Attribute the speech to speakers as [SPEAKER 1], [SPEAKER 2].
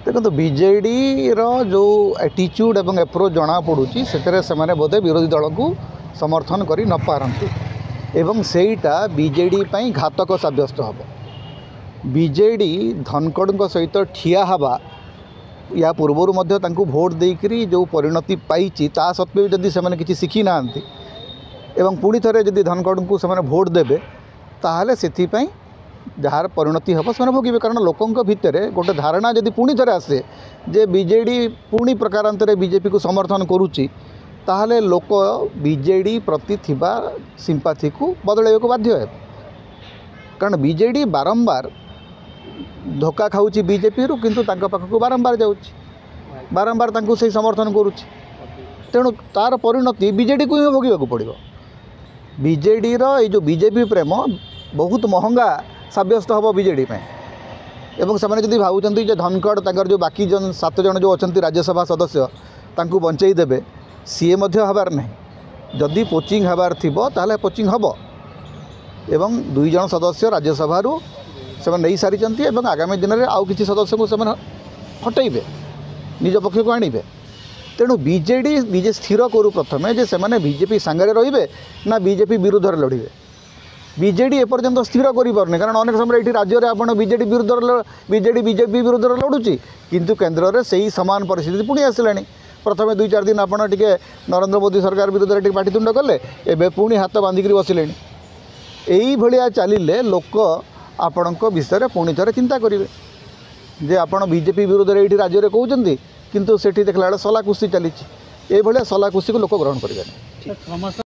[SPEAKER 1] देखो बीजेडी जो एटीट्यूड एवं एप्रोच जना पड़ुची से बोधे विरोधी दल को समर्थन करी न पारती एवं सेटा बीजेडी पई घातक सब्यस्त हम। बीजेडी धनखड़ सहित ठिया हवा या पूर्वर भोट देकरी जो परिणति पाई ता सत्वे जदि से किसी शिखी ना एवं पुणी थे जदि धनखड़ को से भोट देवे ताहले से जार परिणति हम से भोगे। कारण लोकों भितर गोटे धारणा जदि पुणी थे आसे जे बीजेडी पुणी प्रकारांतर बीजेपी को समर्थन करुच्ची ताहले लोक बीजेडी प्रति थिबा सिंपाथी को बदल को बाध्य है। कारण बीजेडी बारंबार धोखा खाऊची बीजेपी रु किंतु तांका पाखक बारंबार जाउची बारंबार तांको से समर्थन करुच्ची तेणु तार परिणति बीजेडी को ही भोगवाक पड़ो। बीजेडी जो बीजेपी प्रेम बहुत महंगा सब्यस्त हम बीजेडी एवं से भावुं धनखड़ तंकर जो बाकी जन 7 जन जो अच्छा राज्यसभा सदस्य तांको बंचई देबे सी हबार नहीं। जदि पोचिंग हबार थिबो ताहले पोचिंग हबो एवं 2 जन सदस्य राज्यसभा से नहीं सारी एवं आगामी दिन में आउ किसी सदस्य को से हटेबे निज पक्ष को आणिबे। तेणु बीजेडी निजे स्थिर करू प्रथमे जे से बीजेपी सांगरे रहिबे ना बीजेपी विरुद्ध लड़िबे। बीजेडी एपर्यंत स्थिर करें कारण अनेक समय ये राज्य में आप बीजेडी विरुद्ध बीजेपी विरुद्ध लड़ुची किंतु केन्द्र में से ही सामान परिस्थिति पुणी आसला। प्रथम 2-4 दिन आप नरेंद्र मोदी सरकार विरुद्ध टे पाटितुंड कले एवं पुणी हाथ बांधिक बसिले। यही भाया चलिले लोक आपण विषय पुणी थे चिंता करेंगे जे आप बीजेपी विरुद्ध ये राज्य में कहते किंतु सेठी देखला सला कुस्ती चली सला कुस्ती को लोक ग्रहण करेंगे।